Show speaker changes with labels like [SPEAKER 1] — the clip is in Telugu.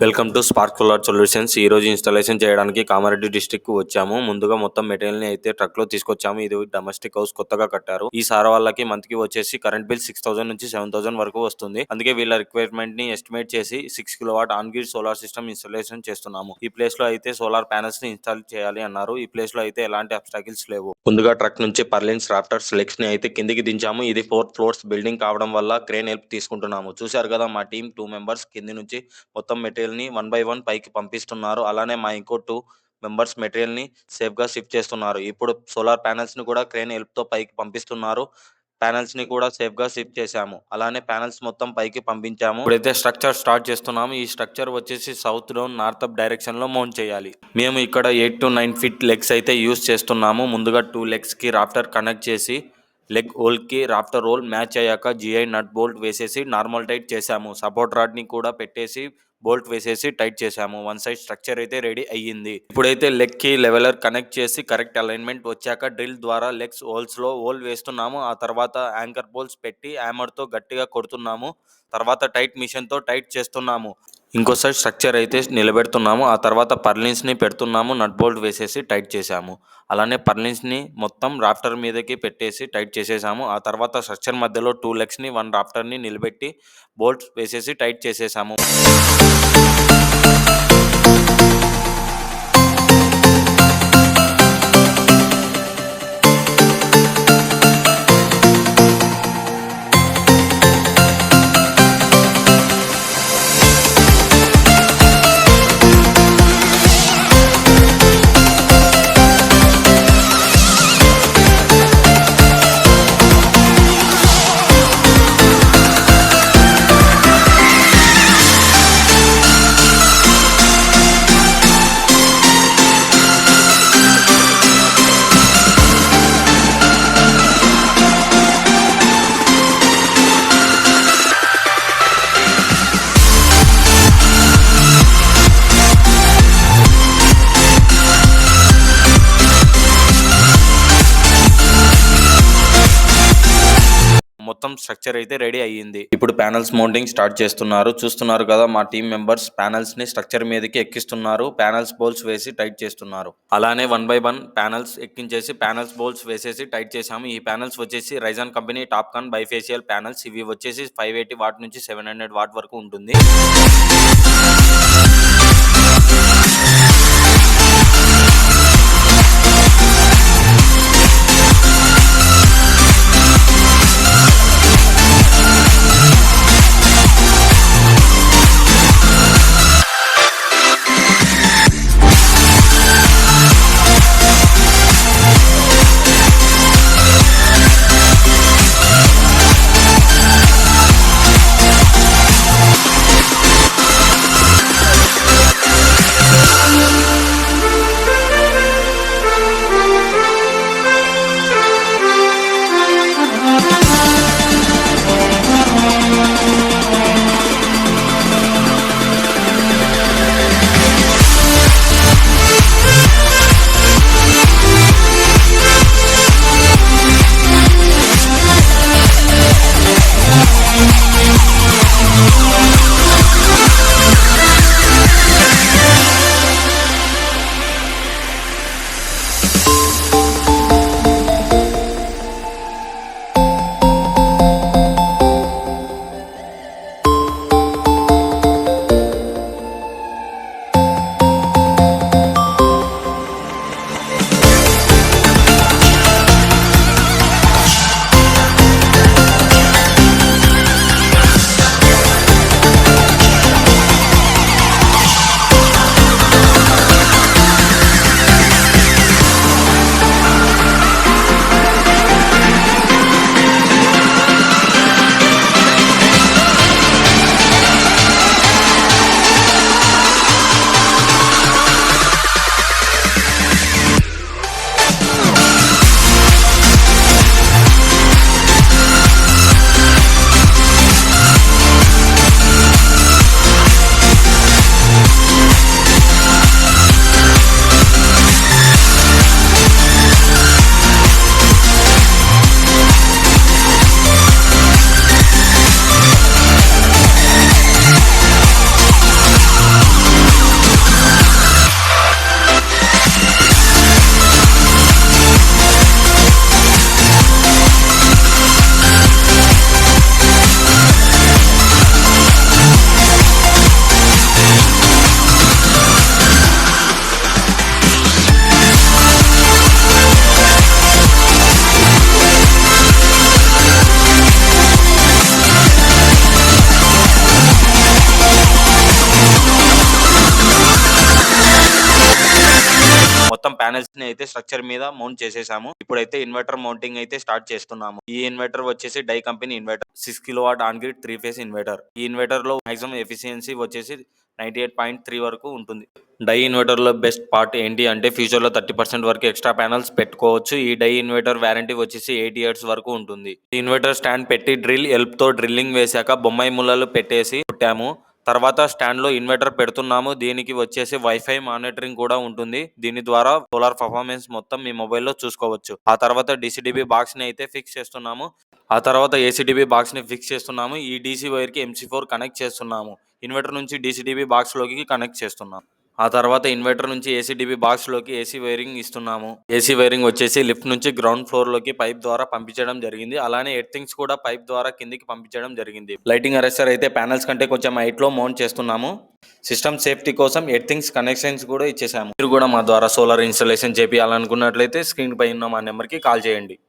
[SPEAKER 1] Welcome to spark solar solutions. ఈ రోజు ఇన్స్టాలేషన్ చేయడానికి కామారెడ్డి డిస్ట్రిక్ట్ కు వచ్చాము. ముందుగా మొత్తం మెటీరియల్ ని అయితే ట్రక్ లో తీసుకొచ్చాము. ఇది డొమెస్టిక్ హౌస్ కొత్తగా కట్టారు. ఈ సార్ వాళ్ళకి మంత్ కి వచ్చేసి కరెంట్ బిల్ 6000 నుంచి 7000 వరకు వస్తుంది. అందుకే వీళ్ళ రిక్వైర్మెంట్ ని ఎస్టిమేట్ చేసి 6 kilowatt on grid solar system installation చేస్తున్నాము. ఈ ప్లేస్ లో అయితే సోలార్ ప్యానెల్స్ ని ఇన్స్టాల్ చేయాలి అన్నారు. ఈ ప్లేస్ లో అయితే ఎలాంటి అబ్స్టాకిల్స్ లేవు. ముందుగా ట్రక్ నుంచి పర్లిన్స్ రాఫ్టర్స్ లెగ్స్ ని అయితే కిందికి దించాము. ఇది 4th ఫ్లోర్స్ బిల్డింగ్ కావడం వల్ల క్రేన్ హెల్ప్ తీసుకుంటున్నాము. చూశారు కదా, మా టీం 2 మెంబర్స్ కింది నుంచి మొత్తం మెటీరియల్ ని 1 by 1 పైకి పంపిస్తున్నారు. అలానే మా ఇంకో 2 మెంబర్స్ మెటీరియల్ ని సేఫ్ గా షిఫ్ట్ చేస్తున్నారు. ఇప్పుడు సోలార్ ప్యానెల్స్ ని కూడా క్రేన్ హెల్ప్ తో పైకి పంపిస్తున్నారు. ప్యానెల్స్ ని కూడా సేఫ్ గా షిఫ్ట్ చేశాము. అలానే ప్యానెల్స్ మొత్తం పైకి పంపించాము. ఇప్పుడైతే స్ట్రక్చర్ స్టార్ట్ చేస్తున్నాము. ఈ స్ట్రక్చర్ వచ్చేసి south down north up direction లో మౌంట్ చేయాలి. మేము ఇక్కడ 8 to 9 ఫీట్ లెగ్స్ అయితే యూస్ చేస్తున్నాము. ముందుగా 2 లెగ్స్ కి రాఫ్టర్ కనెక్ట్ చేసి లెగ్ హోల్ కి రాఫ్టర్ హోల్ మ్యాచ్ అయ్యాక జిఐ నట్ బోల్ట్ వేసేసి నార్మల్ టైట్ చేశాము. సపోర్ట్ రాడ్ ని కూడా పెట్టేసి బోల్ట్ వేసేసి టైట్ చేశాము. 1 సైడ్ స్ట్రక్చర్ అయితే రెడీ అయ్యింది. ఇప్పుడైతే లెగ్ కి లెవెలర్ కనెక్ట్ చేసి కరెక్ట్ అలైన్మెంట్ వచ్చాక డ్రిల్ ద్వారా లెగ్స్ హోల్స్ లో హోల్ వేస్తున్నాము. ఆ తర్వాత యాంకర్ బోల్ట్స్ పెట్టి హ్యామర్ తో గట్టిగా కొడుతున్నాము. తర్వాత టైట్ మిషన్ తో టైట్ చేస్తున్నాము. ఇంకో సైడ్ స్ట్రక్చర్ అయితే నిలబెడుతున్నాము. ఆ తర్వాత పర్లిన్స్ ని పెడుతున్నాము. నట్ బోల్ట్ వేసేసి టైట్ చేశాము. అలానే పర్లిన్స్ ని మొత్తం రాఫ్టర్ మీదకి పెట్టేసి టైట్ చేసేసాము. ఆ తర్వాత స్ట్రక్చర్ మధ్యలో 2 లెగ్స్ ని 1 రాఫ్టర్ ని నిలబెట్టి బోల్ట్స్ వేసేసి టైట్ చేసేసాము. మొత్తం స్ట్రక్చర్ అయితే రెడీ అయ్యింది. ఇప్పుడు ప్యానెల్స్ మౌంటింగ్ స్టార్ట్ చేస్తున్నారు. చూస్తున్నారు కదా, మా టీం మెంబర్స్ ప్యానెల్స్ ని స్ట్రక్చర్ మీదకి ఎక్కిస్తున్నారు. ప్యానెల్స్ బోల్స్ వేసి టైట్ చేస్తున్నారు. అలానే 1 by 1 ప్యానెల్స్ ఎక్కించేసి ప్యానెల్స్ బోల్స్ వేసేసి టైట్ చేసాము. ఈ ప్యానెల్స్ వచ్చేసి Ryzen company TOPCon bifacial panels. ఇవి వచ్చేసి 580 వాట్ నుంచి 700 వాట్ వరకు ఉంటుంది. మొత్తం ప్యానెల్స్ ని అయితే స్ట్రక్చర్ మీద మౌంట్ చేసేసాము. ఇప్పుడైతే ఇన్వర్టర్ మౌంటింగ్ అయితే స్టార్ట్ చేస్తున్నాము. ఈ ఇన్వర్టర్ వచ్చేసి Deye company inverter 6 kilowatt on grid 3 phase inverter. ఈ ఇన్వర్టర్ లో మాక్సిమం ఎఫిషియన్సీ వచ్చేసి 98.3 వరకు ఉంటుంది. డై ఇన్వర్టర్ లో బెస్ట్ పార్ట్ ఏంటి అంటే ఫ్యూచర్ లో 30% వరకు ఎక్స్ట్రా ప్యానల్స్ పెట్టుకోవచ్చు. ఈ డై ఇన్వర్టర్ వారంటీ వచ్చేసి 8 ఇయర్స్ వరకు ఉంటుంది. ఈ ఇన్వర్టర్ స్టాండ్ పెట్టి డ్రిల్ హెల్ప్ తో డ్రిల్లింగ్ వేశాక బొమ్మాయి ముళ్ళలు పెట్టేసి కుట్టాము. తర్వాత స్టాండ్ లో ఇన్వర్టర్ పెడుతున్నాము. దీనికి వచ్చేసి వైఫై మానిటరింగ్ కూడా ఉంటుంది. దీని ద్వారా సోలార్ పర్ఫార్మెన్స్ మొత్తం మీ మొబైల్లో చూసుకోవచ్చు. ఆ తర్వాత డిసిడిబి బాక్స్ ని అయితే ఫిక్స్ చేస్తున్నాము. ఆ తర్వాత ఏసీడీబీ బాక్స్ ని ఫిక్స్ చేస్తున్నాము. ఈ డీసీ వైర్ కి MC4 కనెక్ట్ చేస్తున్నాము. ఇన్వర్టర్ నుంచి డీసీడీబీ బాక్స్ లోకి కనెక్ట్ చేస్తున్నాం. ఆ తర్వాత ఇన్వర్టర్ నుంచి ఏసీడీబీ బాక్స్ లోకి ఏసీ వైరింగ్ ఇస్తున్నాము. ఏసీ వైరింగ్ వచ్చేసి లిఫ్ట్ నుంచి గ్రౌండ్ ఫ్లోర్ లోకి పైప్ ద్వారా పంపించడం జరిగింది. అలానే ఎర్తింగ్స్ కూడా పైప్ ద్వారా కిందికి పంపించడం జరిగింది. లైటింగ్ అరెస్టర్ అయితే ప్యానల్స్ కంటే కొంచెం హైట్ లో మౌంట్ చేస్తున్నాము. సిస్టమ్ సేఫ్టీ కోసం ఎర్తింగ్స్ కనెక్షన్స్ కూడా ఇచ్చేసాము. మీరు కూడా మా ద్వారా సోలార్ ఇన్స్టాలేషన్ చేయాలనుకున్నట్లయితే స్క్రీన్ పై ఉన్న మా నెంబర్కి కాల్ చేయండి.